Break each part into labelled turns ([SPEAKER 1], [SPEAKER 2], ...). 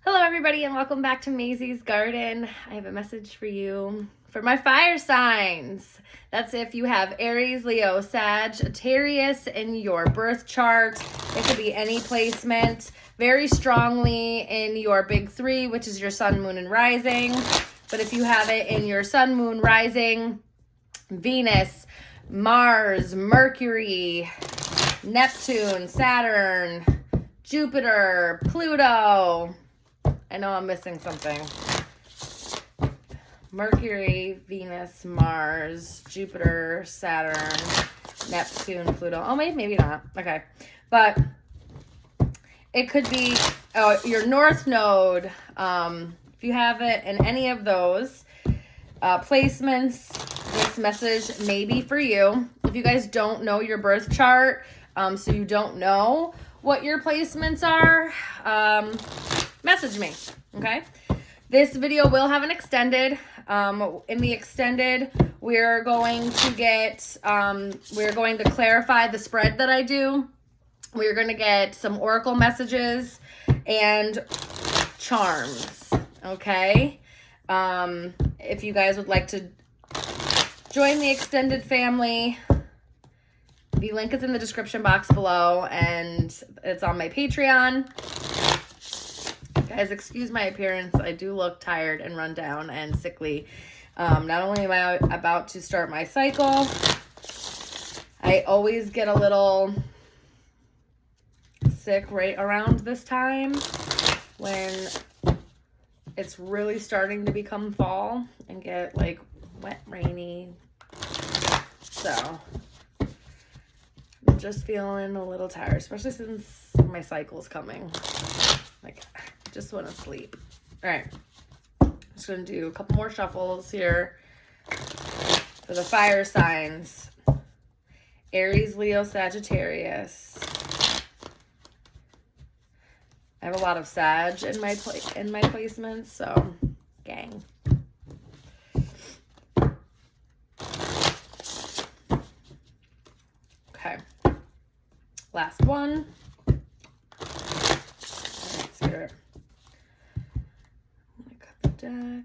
[SPEAKER 1] Hello everybody and welcome back to Mazysgarden. I have a message for you for my fire signs. That's if you have Aries, Leo, Sagittarius in your birth chart. It could be any placement very strongly in your big three, which is your sun, moon, and rising. But if you have it in your sun, moon, rising, Venus, Mars, Mercury, Neptune, Saturn, Jupiter, Pluto. I know I'm missing something. Mercury, Venus, Mars, Jupiter, Saturn, Neptune, Pluto. Oh, maybe not. Okay. But it could be your North Node. If you have it in any of those placements, this message may be for you. If you guys don't know your birth chart, so you don't know what your placements are, message me, okay? This video will have an extended. In the extended, we're going to clarify the spread that I do. We're going to get some oracle messages and charms, okay? If you guys would like to join the extended family, the link is in the description box below, and it's on my Patreon. Guys, excuse my appearance. I do look tired and run down and sickly. Not only am I about to start my cycle, I always get a little sick right around this time when it's really starting to become fall and get like wet, rainy. So I'm just feeling a little tired, especially since my cycle's coming. Like, I just want to sleep. All right. I'm just going to do a couple more shuffles here for the fire signs. Aries, Leo, Sagittarius. I have a lot of Sag in my placements, so gang. Okay. Last one. Let's hear it. I'm gonna cut the deck.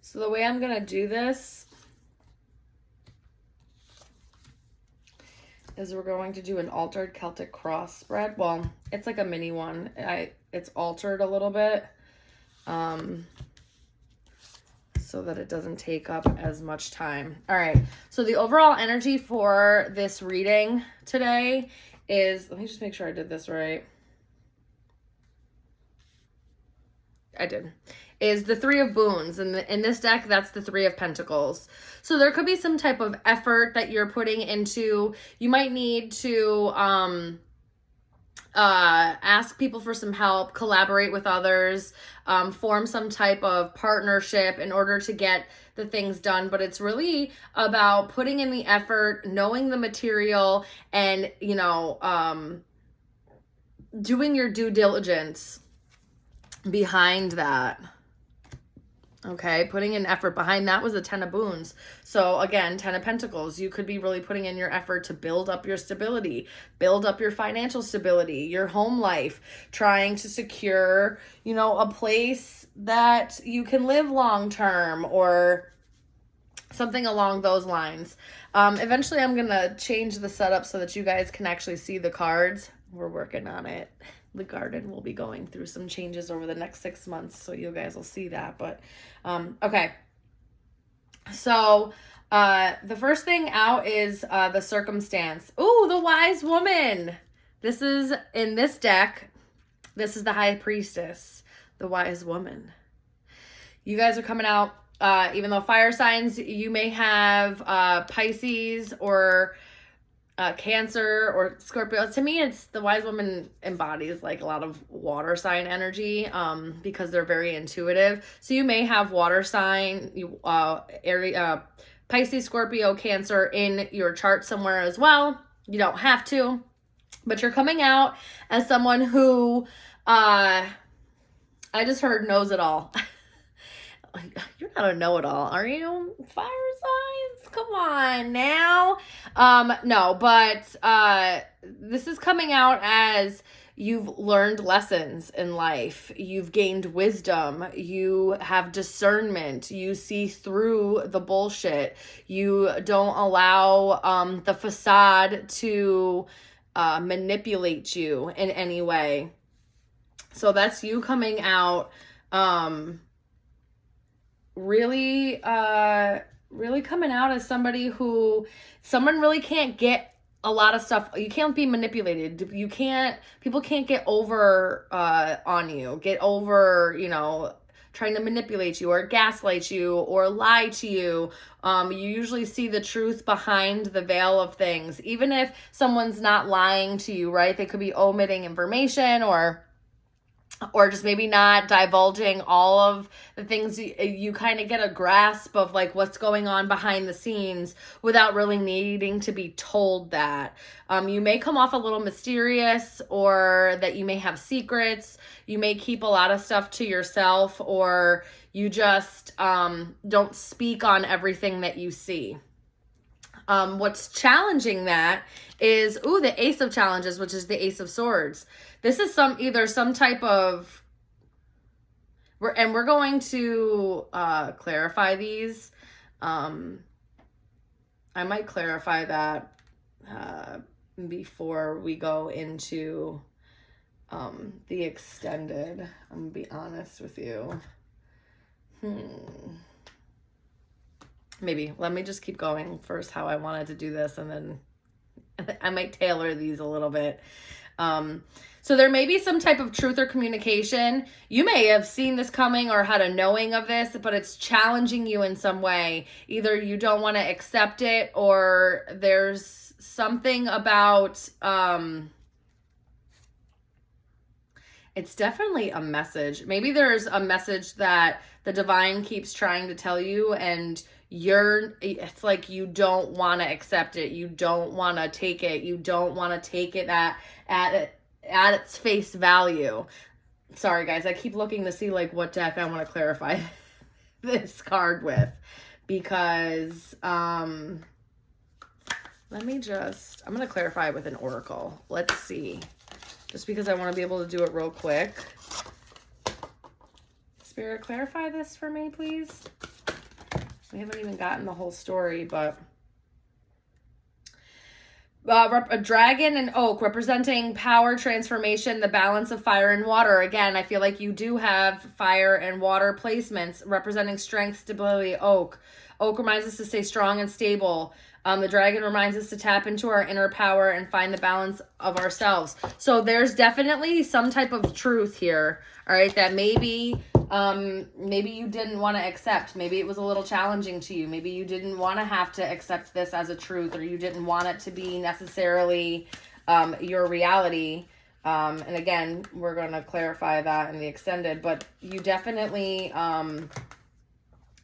[SPEAKER 1] So the way I'm gonna do this is we're going to do an altered Celtic cross spread. Well, it's like a mini one. It's altered a little bit so that it doesn't take up as much time. All right, so the overall energy for this reading today is, let me just make sure I did this right. I did. Is the Three of Boons. And in this deck, that's the Three of Pentacles. So there could be some type of effort that you're putting into. You might need to ask people for some help, collaborate with others, form some type of partnership in order to get the things done. But it's really about putting in the effort, knowing the material, and, you know, doing your due diligence behind that. Okay, putting in effort behind that was a Ten of Boons. So again, Ten of Pentacles, you could be really putting in your effort to build up your stability, build up your financial stability, your home life, trying to secure, you know, a place that you can live long term or something along those lines. Eventually I'm going to change the setup so that you guys can actually see the cards. We're working on it. The garden will be going through some changes over the next 6 months, so you guys will see that. But okay, so the first thing out is the circumstance. Ooh, the wise woman. This is, in this deck, this is the high priestess, the wise woman. You guys are coming out, even though fire signs, you may have Pisces or Cancer or Scorpio. To me, it's the wise woman embodies like a lot of water sign energy because they're very intuitive. So you may have water sign, Pisces, Scorpio, Cancer in your chart somewhere as well. You don't have to, but you're coming out as someone who I just heard knows it all. You're not a know-it-all, are you? Fire signs? Come on now. No, but this is coming out as you've learned lessons in life. You've gained wisdom. You have discernment. You see through the bullshit. You don't allow the facade to manipulate you in any way. So that's you coming out really coming out as somebody who someone really can't get a lot of stuff. You can't be manipulated. People can't get over on you, get over, trying to manipulate you or gaslight you or lie to you. You usually see the truth behind the veil of things, even if someone's not lying to you, right? They could be omitting information or just maybe not divulging all of the things. You kind of get a grasp of like what's going on behind the scenes without really needing to be told that. You may come off a little mysterious, or that you may have secrets. You may keep a lot of stuff to yourself, or you just don't speak on everything that you see. What's challenging that is, the Ace of Challenges, which is the Ace of Swords. This is either some type of, we're going to clarify these. I might clarify that before we go into the extended. I'm gonna be honest with you. Maybe let me just keep going first how I wanted to do this, and then I might tailor these a little bit. So there may be some type of truth or communication. You may have seen this coming or had a knowing of this, but it's challenging you in some way. Either you don't want to accept it, or there's something about, it's definitely a message. Maybe there's a message that the divine keeps trying to tell you, and it's like you don't want to accept it. You don't want to take it. You don't want to take it at its face value. Sorry guys, I keep looking to see like what deck I want to clarify this card with, because I'm going to clarify with an oracle. Let's see. Just because I want to be able to do it real quick. Spirit, clarify this for me, please. We haven't even gotten the whole story, but a dragon and oak representing power, transformation, the balance of fire and water. Again, I feel like you do have fire and water placements representing strength, stability. Oak reminds us to stay strong and stable. The dragon reminds us to tap into our inner power and find the balance of ourselves. So there's definitely some type of truth here, all right, that maybe you didn't want to accept. Maybe it was a little challenging to you. Maybe you didn't want to have to accept this as a truth, or you didn't want it to be necessarily your reality. And again, we're going to clarify that in the extended, but you definitely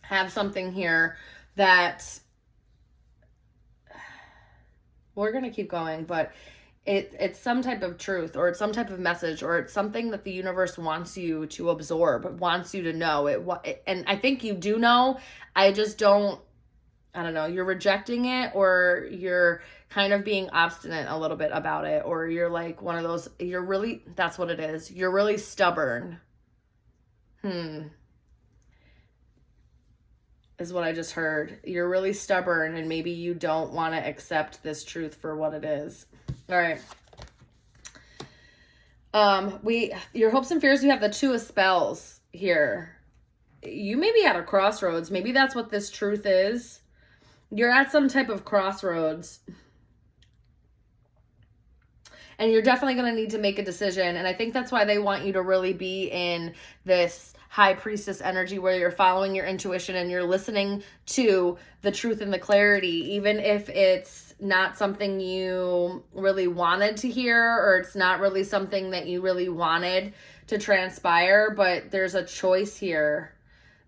[SPEAKER 1] have something here that we're going to keep going, but it's some type of truth, or it's some type of message, or it's something that the universe wants you to absorb, wants you to know it. And I think you do know. I don't know, you're rejecting it, or you're kind of being obstinate a little bit about it, or you're like one of those, that's what it is. You're really stubborn. Is what I just heard. You're really stubborn, and maybe you don't want to accept this truth for what it is. All right. Your hopes and fears, you have the Two of Spells here. You may be at a crossroads. Maybe that's what this truth is. You're at some type of crossroads, and you're definitely going to need to make a decision. And I think that's why they want you to really be in this High Priestess energy, where you're following your intuition and you're listening to the truth and the clarity, even if it's not something you really wanted to hear, or it's not really something that you really wanted to transpire. But there's a choice here.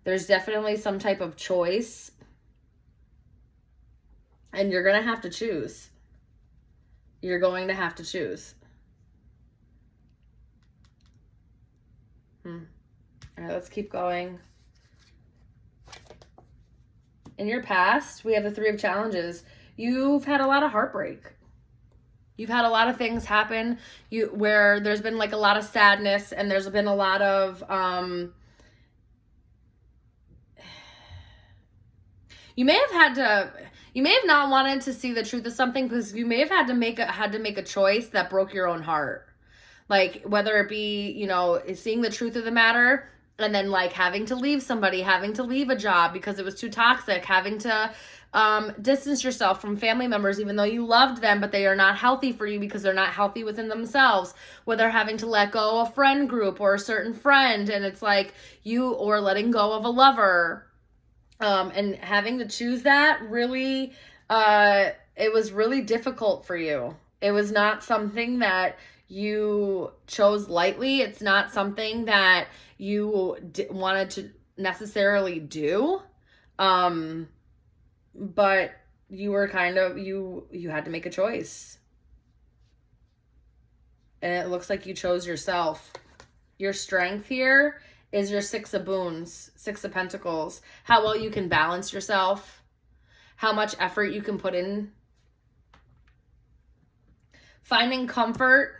[SPEAKER 1] There's definitely some type of choice, and you're going to have to choose. You're going to have to choose. All right, let's keep going. In your past, we have the Three of Challenges. You've had a lot of heartbreak. You've had a lot of things happen where there's been like a lot of sadness, and there's been a lot of you may have not wanted to see the truth of something, because you may have had to make a choice that broke your own heart. Like, whether it be, seeing the truth of the matter, and then like having to leave somebody, having to leave a job because it was too toxic, having to distance yourself from family members, even though you loved them, but they are not healthy for you because they're not healthy within themselves. Whether having to let go of a friend group or a certain friend, and it's like or letting go of a lover, and having to choose that really, it was really difficult for you. It was not something that you chose lightly. It's not something that you wanted to necessarily do. But you were you had to make a choice. And it looks like you chose yourself. Your strength here is your Six of Boons, Six of Pentacles. How well you can balance yourself. How much effort you can put in. Finding comfort.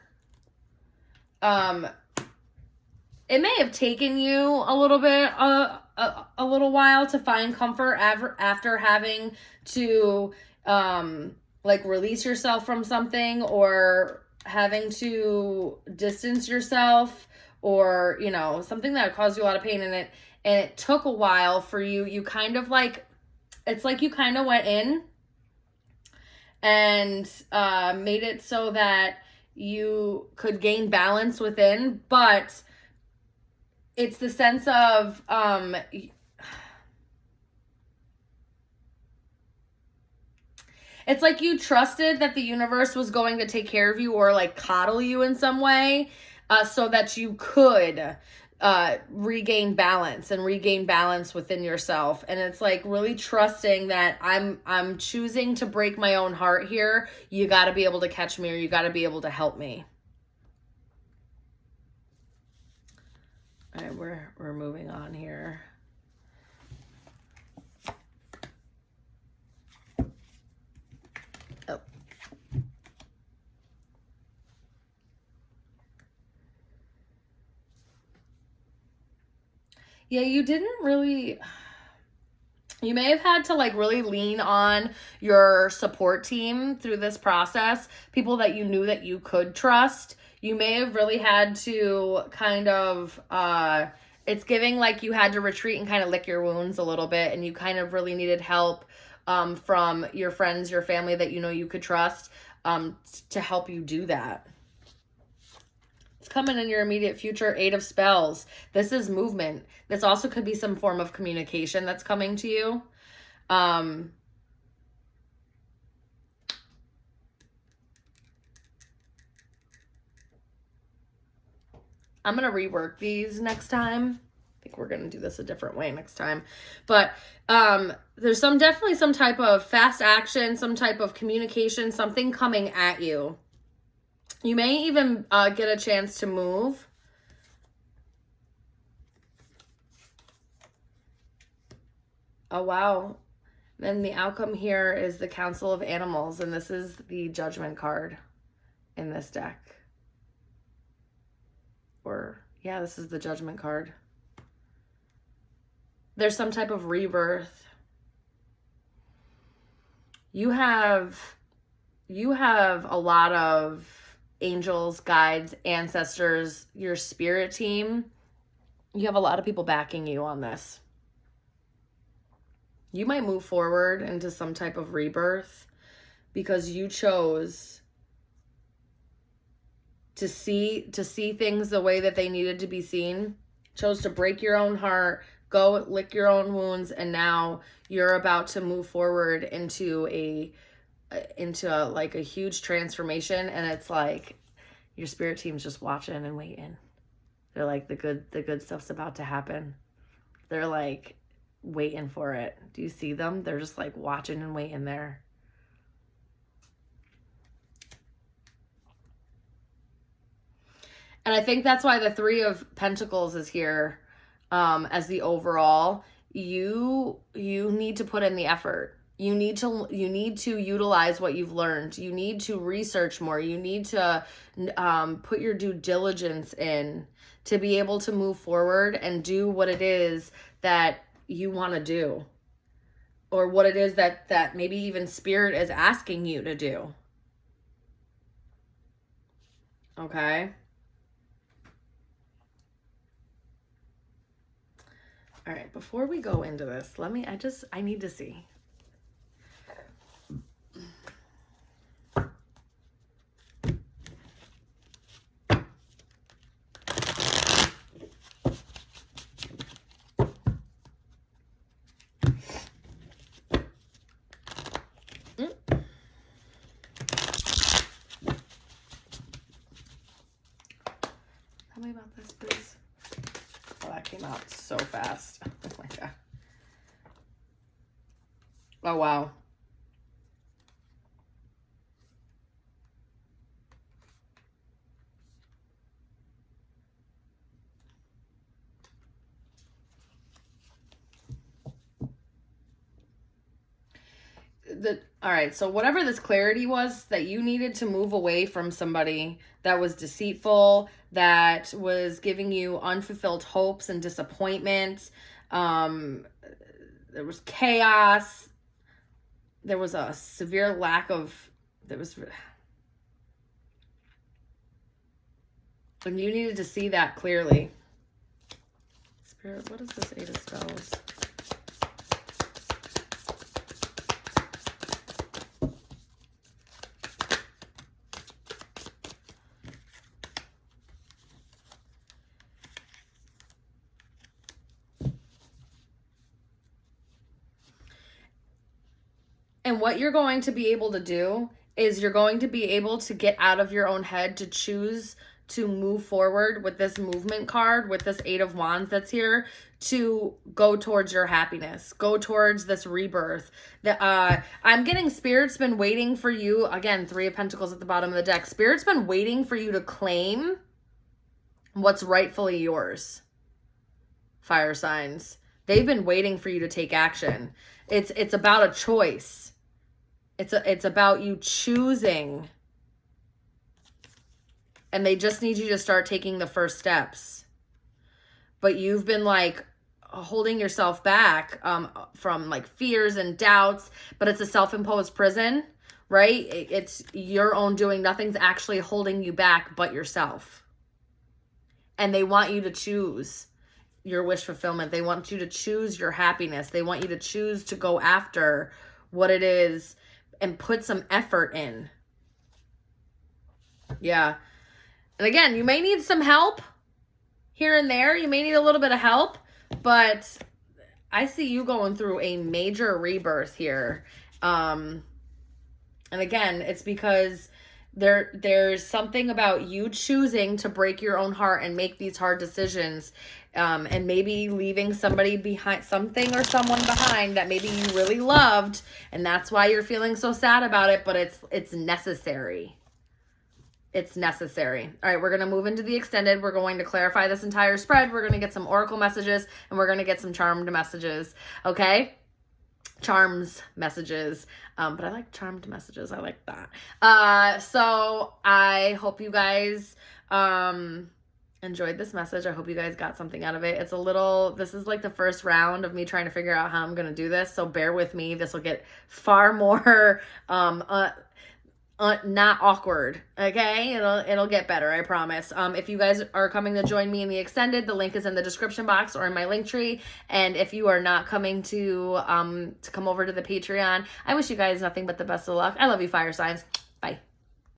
[SPEAKER 1] It may have taken you a little bit, a little while to find comfort after having to, like, release yourself from something, or having to distance yourself, or, something that caused you a lot of pain, and it took a while for you. You kind of like, it's like you kind of went in and made it so that you could gain balance within, but it's the sense of it's like you trusted that the universe was going to take care of you, or like coddle you in some way, so that you could regain balance within yourself. And it's like really trusting that I'm choosing to break my own heart here. You got to be able to catch me, or you got to be able to help me. All right, we're moving on here. Oh. Yeah, you may have had to like really lean on your support team through this process, people that you knew that you could trust. You may have really had to kind of, it's giving like you had to retreat and kind of lick your wounds a little bit, and you kind of really needed help from your friends, your family that you could trust, to help you do that. It's coming in your immediate future. Eight of Spells. This is movement. This also could be some form of communication that's coming to you. I'm going to rework these next time. I think we're going to do this a different way next time. But there's definitely some type of fast action, some type of communication, something coming at you. You may even get a chance to move. Oh, wow. Then the outcome here is the Council of Animals, and this is the Judgment card in this deck. Yeah, this is the Judgment card. There's some type of rebirth. You have a lot of angels, guides, ancestors, your spirit team. You have a lot of people backing you on this. You might move forward into some type of rebirth because you chose to see things the way that they needed to be seen, chose to break your own heart, go lick your own wounds, and now you're about to move forward into a huge transformation. And it's like your spirit team's just watching and waiting. They're like, the good stuff's about to happen. They're like waiting for it. Do you see them? They're just like watching and waiting there. And I think that's why the Three of Pentacles is here as the overall. you need to put in the effort. You need to utilize what you've learned. You need to research more. You need to put your due diligence in to be able to move forward and do what it is that you want to do, or what it is that maybe even spirit is asking you to do. Okay? All right, before we go into this, I need to see. Tell me about this, please. Oh, that came out so fast. Oh my God. Oh, wow. All right, so whatever this clarity was that you needed to move away from somebody that was deceitful, that was giving you unfulfilled hopes and disappointment, there was chaos, there was a severe lack of, and you needed to see that clearly. Spirit, what is this Eight of Spells? And what you're going to be able to do is you're going to be able to get out of your own head to choose to move forward with this movement card, with this Eight of Wands that's here, to go towards your happiness, go towards this rebirth. I'm getting Spirit's been waiting for you. Again, Three of Pentacles at the bottom of the deck. Spirit's been waiting for you to claim what's rightfully yours. Fire signs. They've been waiting for you to take action. It's about a choice. It's about you choosing. And they just need you to start taking the first steps. But you've been like holding yourself back from like fears and doubts, but it's a self-imposed prison, right? It's your own doing. Nothing's actually holding you back but yourself. And they want you to choose your wish fulfillment. They want you to choose your happiness. They want you to choose to go after what it is and put some effort in. Yeah. And again, you may need some help here and there. You may need a little bit of help, but I see you going through a major rebirth here. And again, it's because there's something about you choosing to break your own heart and make these hard decisions, and maybe leaving somebody behind, something or someone behind that maybe you really loved, and that's why you're feeling so sad about it, but it's necessary. It's necessary. All right, we're going to move into the extended. We're going to clarify this entire spread. We're going to get some oracle messages, and we're going to get some charmed messages, okay? Charms messages, but I like charmed messages. I like that. So I hope you guys enjoyed this message. I hope you guys got something out of it. This is like the first round of me trying to figure out how I'm going to do this, so bear with me. This will get far more not awkward, okay? It'll get better, I promise. If you guys are coming to join me in the extended, the link is in the description box or in my link tree. And if you are not coming to come over to the Patreon, I wish you guys nothing but the best of luck. I love you, fire signs. Bye.